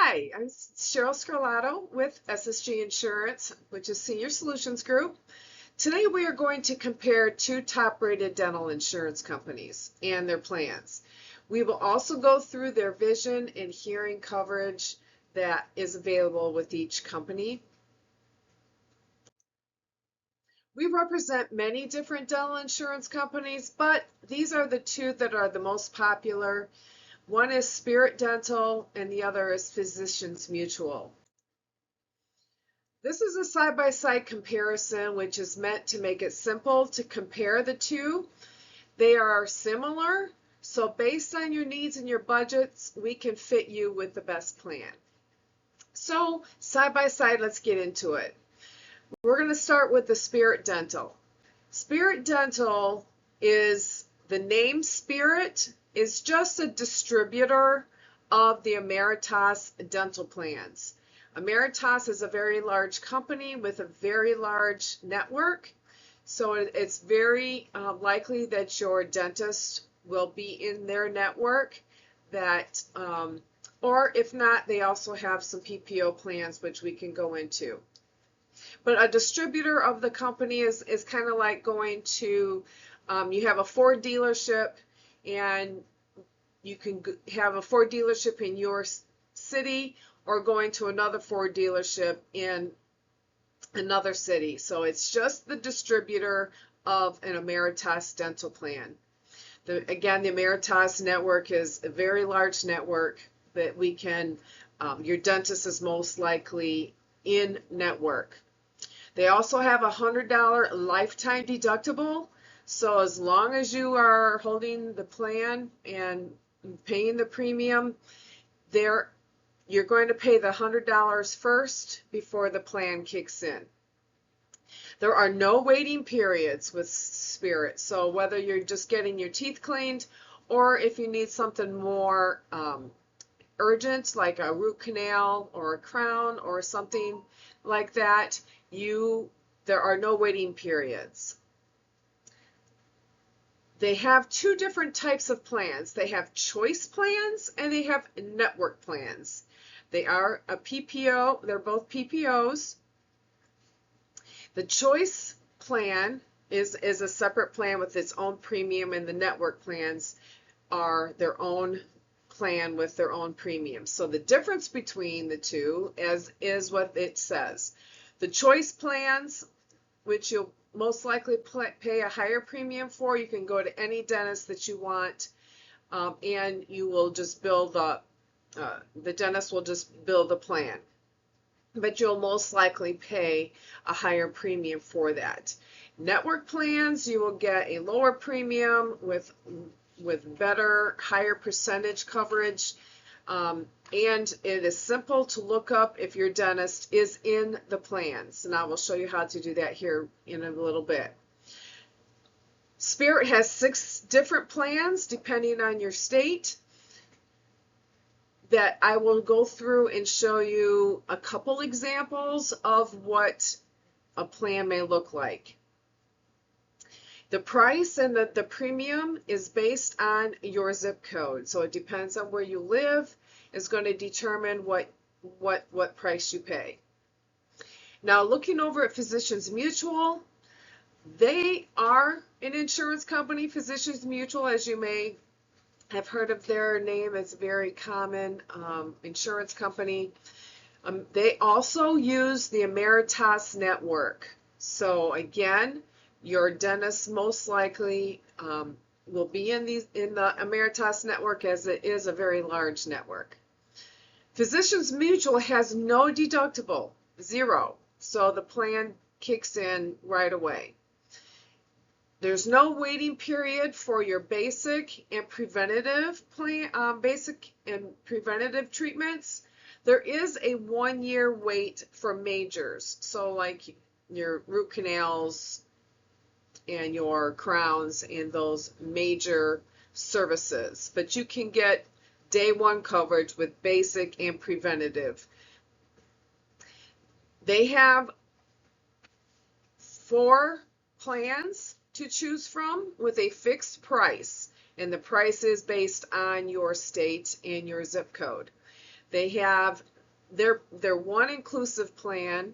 Hi, I'm Cheryl Scarlato with SSG Insurance, which is Senior Solutions Group. Today we are going to compare two top-rated dental insurance companies and their plans. We will also go through their vision and hearing coverage that is available with each company. We represent many different dental insurance companies, but these are the two that are the most popular. One is Spirit Dental and the other is Physicians Mutual. This is a side-by-side comparison, which is meant to make it simple to compare the two. They are similar, so based on your needs and your budgets, we can fit you with the best plan. So side by side, let's get into it. We're going to start with the Spirit Dental. Spirit Dental is the name Spirit is just a distributor of the Ameritas dental plans. Ameritas is a very large company with a very large network, so it's very likely that your dentist will be in their network. Or if not, they also have some PPO plans which we can go into. But a distributor of the company is kind of like going to, you have a Ford dealership and you can have a Ford dealership in your city or going to another Ford dealership in another city. So it's just the distributor of an Ameritas dental plan. Again, the Ameritas network is a very large network that we can, your dentist is most likely in network. They also have a $100 lifetime deductible. So as long as you are holding the plan and paying the premium, you're going to pay the $100 first before the plan kicks in. There are no waiting periods with Spirit. So whether you're just getting your teeth cleaned or if you need something more urgent like a root canal or a crown or something like that, there are no waiting periods. They have two different types of plans. They have choice plans and they have network plans. They are a PPO, they're both PPOs. The choice plan is a separate plan with its own premium, and the network plans are their own plan with their own premium. So the difference between the two is what it says. The choice plans, which you'll most likely pay a higher premium for, you can go to any dentist that you want, and you will just bill the dentist will just bill the plan. But you'll most likely pay a higher premium for that. Network plans, you will get a lower premium with better, higher percentage coverage. And it is simple to look up if your dentist is in the plans. And I will show you how to do that here in a little bit. Spirit has 6 different plans depending on your state that I will go through and show you a couple examples of what a plan may look like. The price and the premium is based on your zip code. So it depends on where you live. Is going to determine what price you pay. Now looking over at Physicians Mutual, they are an insurance company. Physicians Mutual, as you may have heard of their name, it's a very common insurance company. They also use the Ameritas network. So again, your dentist most likely will be in the Ameritas network, as it is a very large network. Physicians Mutual has no deductible, 0. So the plan kicks in right away. There's no waiting period for your basic and preventative treatments. There is a 1-year wait for majors. So like your root canals and your crowns and those major services. But you can get day 1 coverage with basic and preventative. They have 4 plans to choose from with a fixed price, and the price is based on your state and your zip code. They have their one inclusive plan,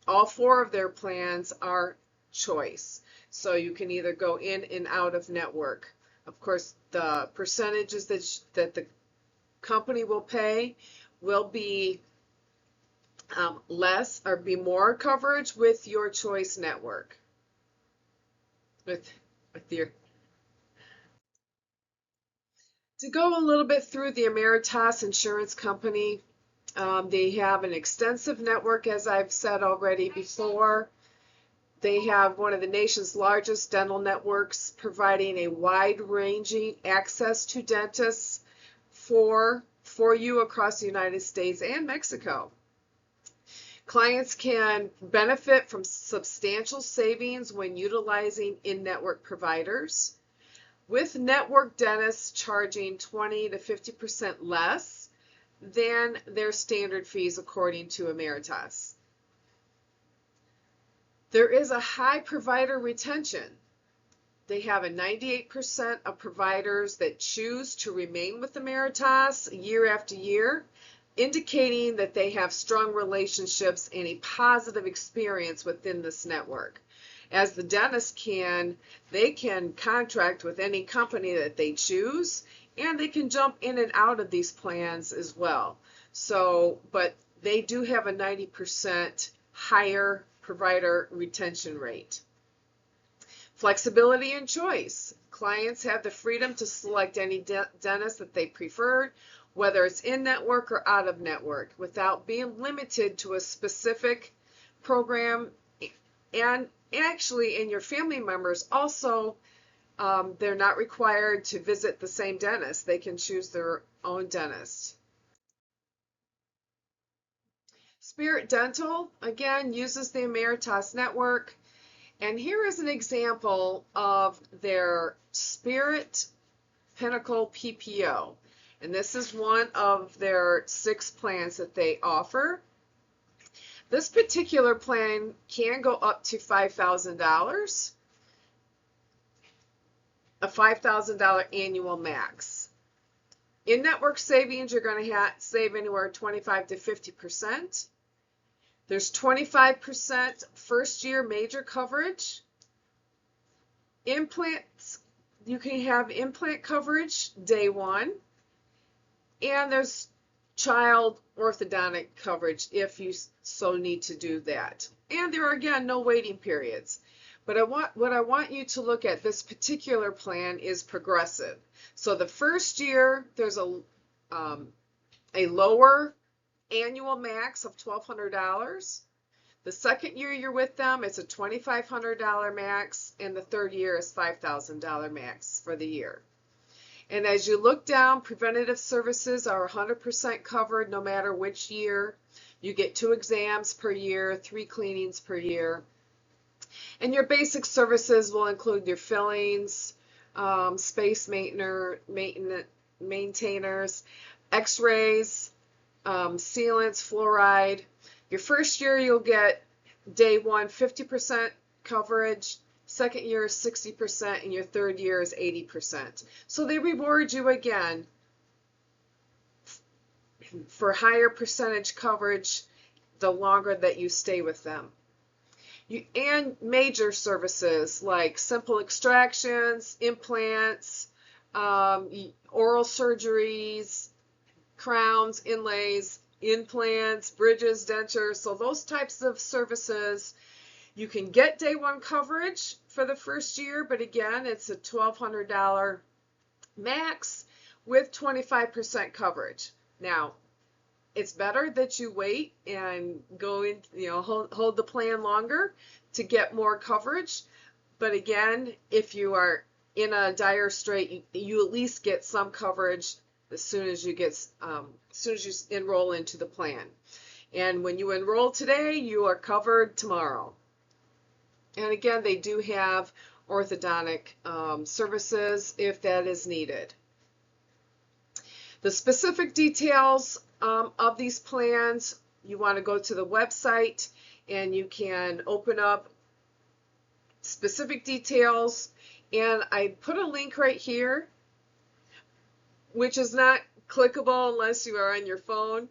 all four of their plans are choice. So you can either go in and out of network. Of course, the percentages that the company will pay will be less or be more coverage with your choice network. With your To go a little bit through the Ameritas Insurance Company, they have an extensive network, as I've said already before. They have one of the nation's largest dental networks, providing a wide-ranging access to dentists for you across the United States and Mexico. Clients can benefit from substantial savings when utilizing in-network providers, with network dentists charging 20 to 50% less than their standard fees according to Ameritas. There is a high provider retention. They have a 98% of providers that choose to remain with Ameritas year after year, indicating that they have strong relationships and a positive experience within this network. As the dentist they can contract with any company that they choose, and they can jump in and out of these plans as well. So, but they do have a 90% higher provider retention rate. Flexibility and choice. Clients have the freedom to select any dentist that they prefer, whether it's in-network or out-of-network, without being limited to a specific program. And actually, and your family members also, they're not required to visit the same dentist. They can choose their own dentist. Spirit Dental, again, uses the Ameritas network. And here is an example of their Spirit Pinnacle PPO. And this is one of their 6 plans that they offer. This particular plan can go up to $5,000, a $5,000 annual max. In network savings, you're going to save anywhere 25 to 50%. There's 25% first year major coverage. Implants, you can have implant coverage day one. And there's child orthodontic coverage if you so need to do that. And there are, again, no waiting periods. But what I want you to look at, this particular plan is progressive. So the first year, there's a lower annual max of $1,200. The second year you're with them, it's a $2,500 max, and the third year is $5,000 max for the year. And as you look down, preventative services are 100% covered no matter which year. You get 2 exams per year, 3 cleanings per year. And your basic services will include your fillings, space maintainers, x-rays, sealants, fluoride. Your first year you'll get day one 50% coverage. Second year is 60%, and your third year is 80%. So they reward you again for higher percentage coverage the longer that you stay with them. And major services like simple extractions, implants, oral surgeries, crowns, inlays, implants, bridges, dentures. So those types of services, you can get day one coverage for the first year, but again, it's a $1,200 max with 25% coverage. Now, it's better that you wait and go in, hold the plan longer to get more coverage. But again, if you are in a dire strait, you at least get some coverage as soon as you enroll into the plan. And when you enroll today, you are covered tomorrow. And again, they do have orthodontic services if that is needed. The specific details of these plans, you want to go to the website and you can open up specific details. And I put a link right here, which is not clickable unless you are on your phone.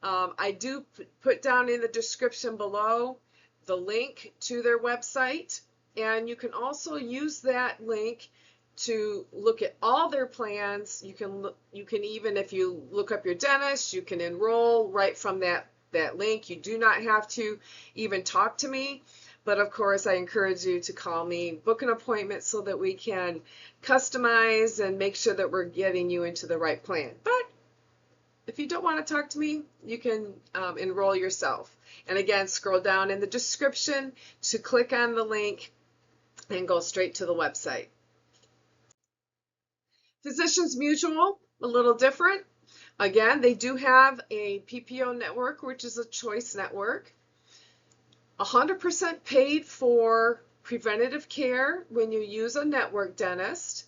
I do put down in the description below the link to their website, and you can also use that link to look at all their plans. You can even, if you look up your dentist, you can enroll right from that link. You do not have to even talk to me. But of course, I encourage you to call me, book an appointment so that we can customize and make sure that we're getting you into the right plan. But if you don't want to talk to me, you can enroll yourself. And again, scroll down in the description to click on the link and go straight to the website. Physicians Mutual, a little different. Again, they do have a PPO network, which is a choice network. 100% paid for preventative care when you use a network dentist.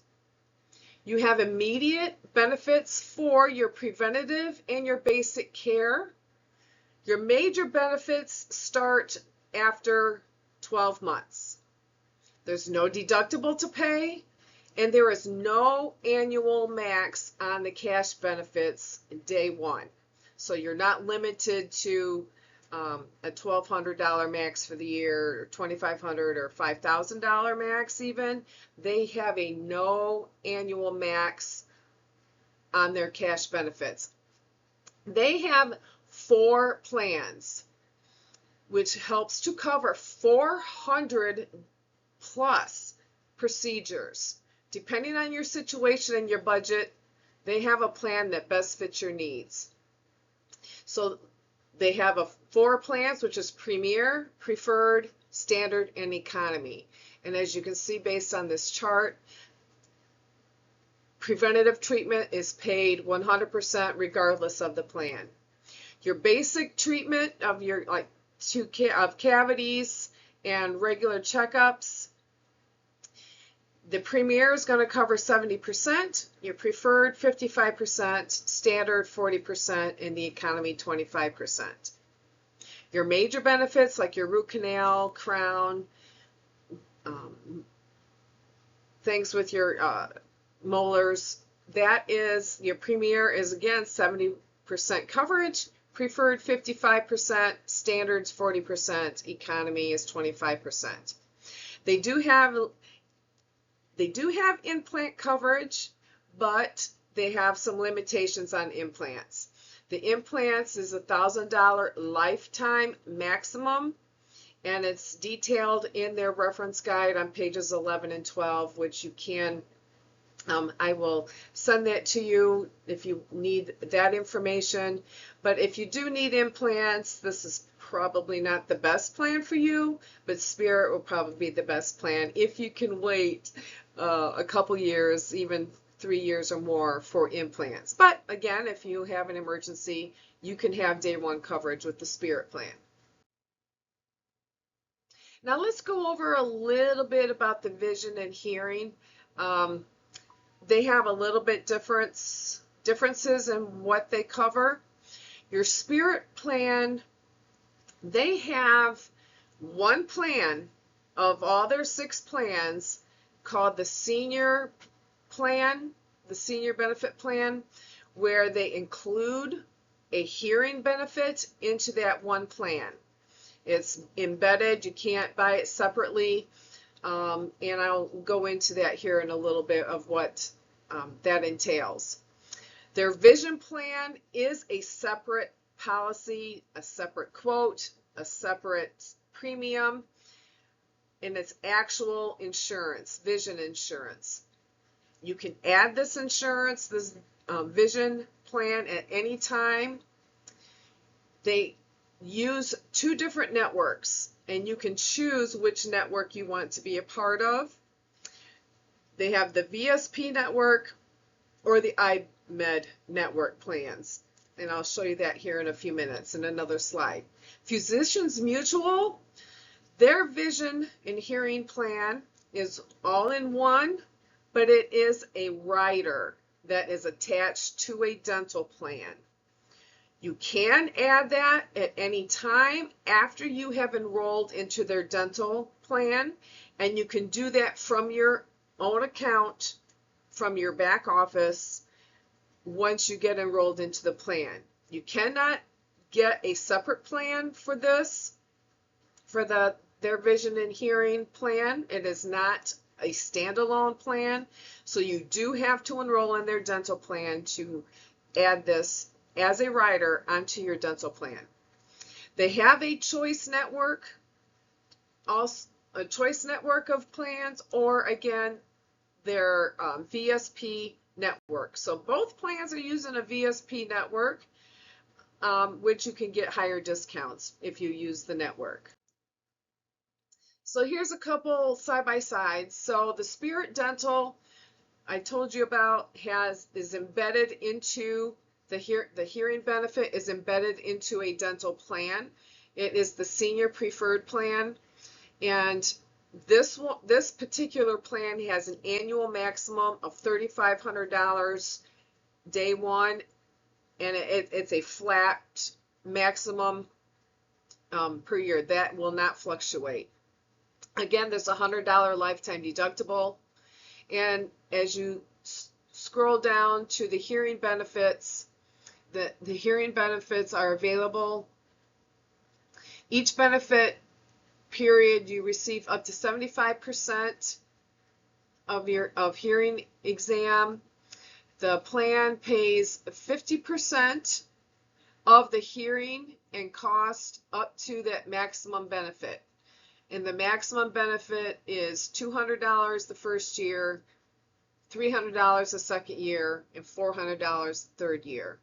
You have immediate benefits for your preventative and your basic care. Your major benefits start after 12 months. There's no deductible to pay, and there is no annual max on the cash benefits day one. So you're not limited to a $1,200 max for the year, or $2,500 or $5,000 max even. They have a no annual max on their cash benefits. They have 4 plans, which helps to cover 400 plus procedures. Depending on your situation and your budget, they have a plan that best fits your needs. So they have 4 plans, which is Premier, Preferred, Standard, and Economy. And as you can see based on this chart, preventative treatment is paid 100% regardless of the plan. Your basic treatment of your of cavities and regular checkups, the Premier is going to cover 70%, your Preferred 55%, Standard 40%, and the Economy 25%. Your major benefits like your root canal, crown, things with your molars, that is, your Premier is again 70% coverage, Preferred 55%, Standards 40%, Economy is 25%. They do have implant coverage, but they have some limitations on implants. The implants is $1,000 lifetime maximum, and it's detailed in their reference guide on pages 11 and 12, which you can, I will send that to you if you need that information. But if you do need implants, this is probably not the best plan for you, but Spirit will probably be the best plan if you can wait a couple years, even 3 years or more for implants. But again, if you have an emergency, you can have day one coverage with the Spirit plan. Now let's go over a little bit about the vision and hearing. They have a little bit differences in what they cover. Your Spirit plan, they have one plan of all their 6 plans called the senior plan, the senior benefit plan, where they include a hearing benefit into that one plan. It's embedded, you can't buy it separately, and I'll go into that here in a little bit of what that entails. Their vision plan is a separate policy, a separate quote, a separate premium, and it's actual insurance, vision insurance. You can add this insurance, this vision plan at any time. They use 2 different networks, and you can choose which network you want to be a part of. They have the VSP network or the iMed network plans, and I'll show you that here in a few minutes in another slide. Physicians Mutual, their vision and hearing plan is all in one, but it is a rider that is attached to a dental plan. You can add that at any time after you have enrolled into their dental plan, and you can do that from your own account, from your back office, once you get enrolled into the plan. You cannot get a separate plan for this, for their vision and hearing plan. It is not a standalone plan, so you do have to enroll in their dental plan to add this as a rider onto your dental plan. They have a choice network, also a choice network of plans, or again, their VSP network. So both plans are using a VSP network, which you can get higher discounts if you use the network. So here's a couple side-by-sides. So the Spirit Dental I told you about is embedded into the hearing benefit is embedded into a dental plan. It is the senior preferred plan, and this particular plan has an annual maximum of $3,500 day one, and it's a flat maximum per year. That will not fluctuate. Again, there's a $100 lifetime deductible, and as you scroll down to the hearing benefits, the hearing benefits are available. Each benefit period you receive up to 75% of hearing exam. The plan pays 50% of the hearing and cost up to that maximum benefit. And the maximum benefit is $200 the first year, $300 the second year, and $400 the third year.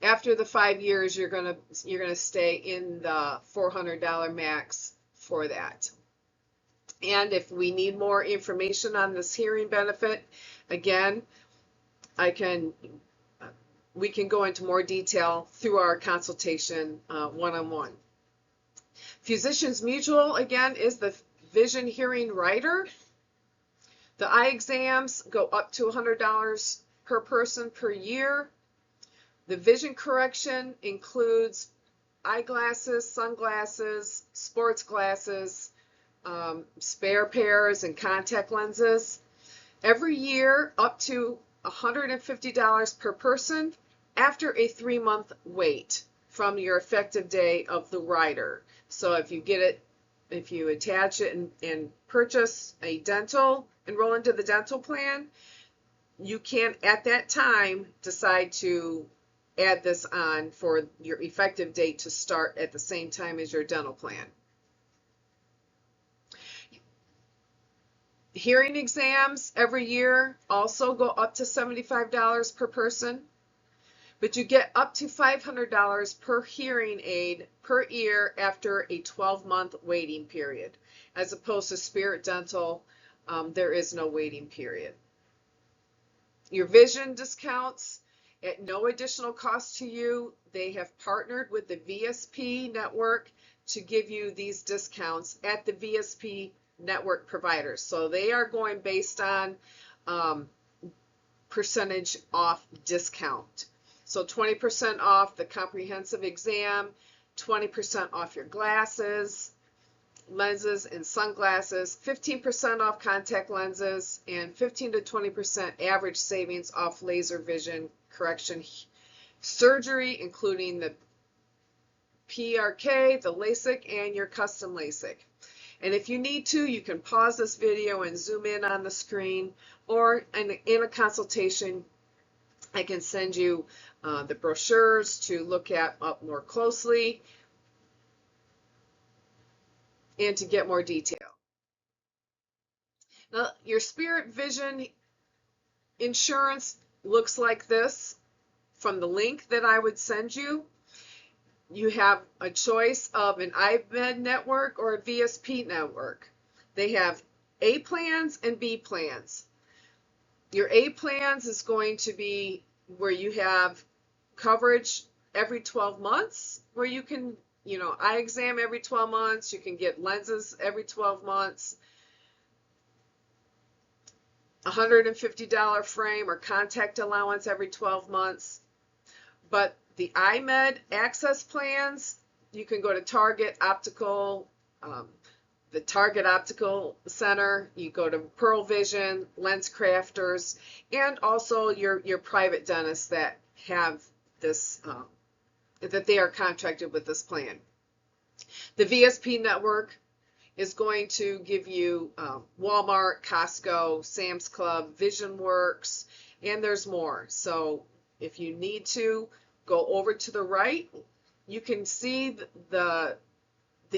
After the 5 years, you're gonna stay in the $400 max for that. And if we need more information on this hearing benefit, again, we can go into more detail through our consultation one-on-one. Physicians Mutual, again, is the vision hearing rider. The eye exams go up to $100 per person per year. The vision correction includes eyeglasses, sunglasses, sports glasses, spare pairs, and contact lenses. Every year, up to $150 per person after a 3-month wait from your effective day of the rider. So if you attach it and purchase a dental, enroll into the dental plan, you can at that time decide to add this on for your effective date to start at the same time as your dental plan. Hearing exams every year also go up to $75 per person, but you get up to $500 per hearing aid per year after a 12-month waiting period. As opposed to Spirit Dental, there is no waiting period. Your vision discounts at no additional cost to you. They have partnered with the VSP network to give you these discounts at the VSP network providers. So they are going based on percentage off discount. So 20% off the comprehensive exam, 20% off your glasses, lenses, and sunglasses, 15% off contact lenses, and 15 to 20% average savings off laser vision correction surgery, including the PRK, the LASIK, and your custom LASIK. And if you need to, you can pause this video and zoom in on the screen, or in a consultation, I can send you the brochures to look at up more closely and to get more detail. Now, your Spirit Vision insurance looks like this from the link that I would send you. You have a choice of an iMed network or a VSP network. They have A plans and B plans. Your A plans is going to be where you have coverage every 12 months, where you can, eye exam every 12 months, you can get lenses every 12 months, $150 frame or contact allowance every 12 months. But the iMed access plans, you can go to Target, Optical, the Target Optical Center, you go to Pearl Vision, Lens Crafters, and also your private dentists that have this, that they are contracted with this plan. The VSP network is going to give you Walmart, Costco, Sam's Club, VisionWorks, and there's more. So if you need to go over to the right, you can see the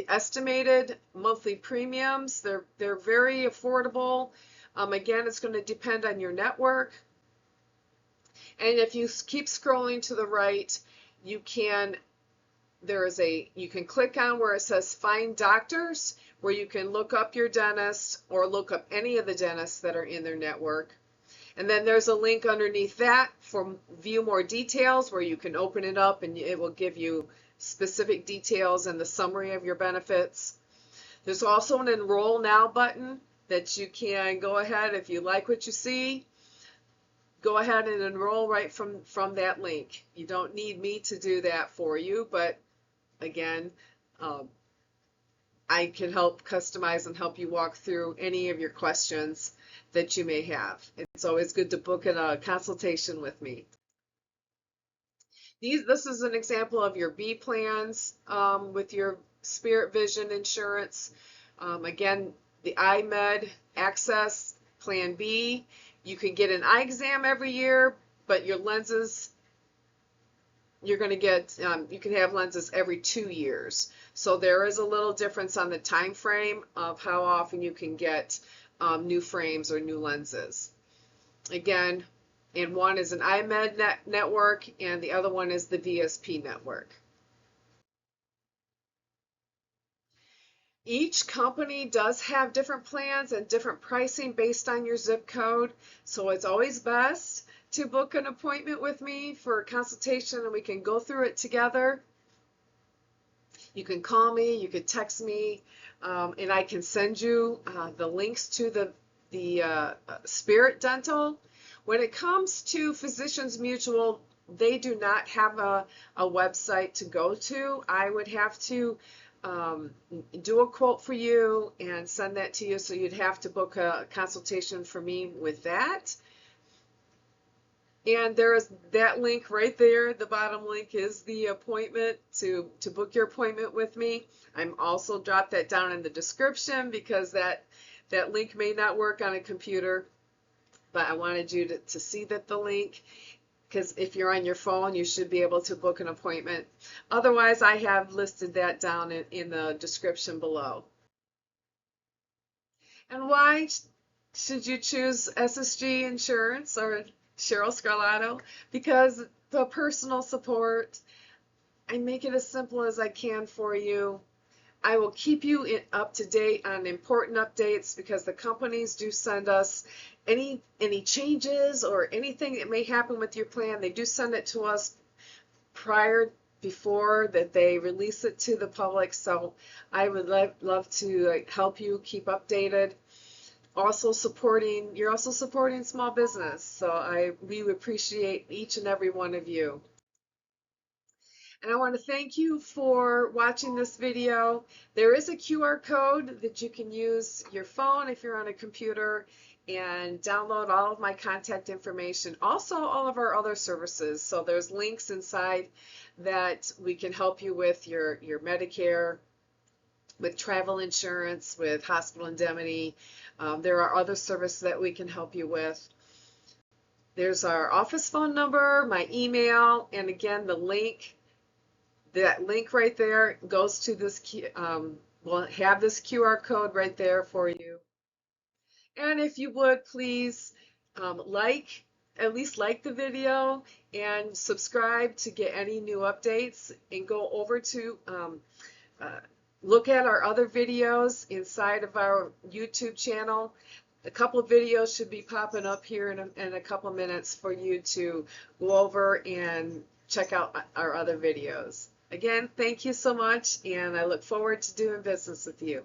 estimated monthly premiums. They're very affordable. Again, it's going to depend on your network. And if you keep scrolling to the right, you can click on where it says Find Doctors, where you can look up your dentist or look up any of the dentists that are in their network. And then there's a link underneath that for View More Details, where you can open it up and it will give you specific details and the summary of your benefits. There's also an Enroll Now button that you can go ahead, if you like what you see, go ahead and enroll right from that link. You don't need me to do that for you, but again, I can help customize and help you walk through any of your questions that you may have. It's always good to book a consultation with me. This is an example of your B plans with your Spirit Vision insurance. Again, the iMed Access Plan B. You can get an eye exam every year, but your lenses, you're going to get, you can have lenses every 2 years. So there is a little difference on the time frame of how often you can get new frames or new lenses. Again, and one is an iMed network and the other one is the VSP network. Each company does have different plans and different pricing based on your zip code, so it's always best to book an appointment with me for a consultation and we can go through it together. You can call me, you can text me, and I can send you the links to the Spirit Dental. When it comes to Physicians Mutual, they do not have a website to go to. I would have to do a quote for you and send that to you, so you'd have to book a consultation for me with that. And there is that link right there. The bottom link is the appointment to book your appointment with me. I'm also dropped that down in the description because that link may not work on a computer, but I wanted you to see the link, because if you're on your phone, you should be able to book an appointment. Otherwise, I have listed that down in the description below. And why should you choose SSG Insurance or Cheryl Scarlato? Because the personal support, I make it as simple as I can for you. I will keep you up to date on important updates because the companies do send us any changes or anything that may happen with your plan. They do send it to us before that they release it to the public. So I would love to help you keep updated. Also you're also supporting small business. So we appreciate each and every one of you. And I want to thank you for watching this video. There is a QR code that you can use your phone if you're on a computer and download all of my contact information. Also, all of our other services. So there's links inside that we can help you with your Medicare, with travel insurance, with hospital indemnity. There are other services that we can help you with. There's our office phone number, my email, and again, the link. That link right there goes to this, we'll have this QR code right there for you. And if you would please at least like the video and subscribe to get any new updates, and go over to look at our other videos inside of our YouTube channel. A couple of videos should be popping up here in a couple minutes for you to go over and check out our other videos. Again, thank you so much, and I look forward to doing business with you.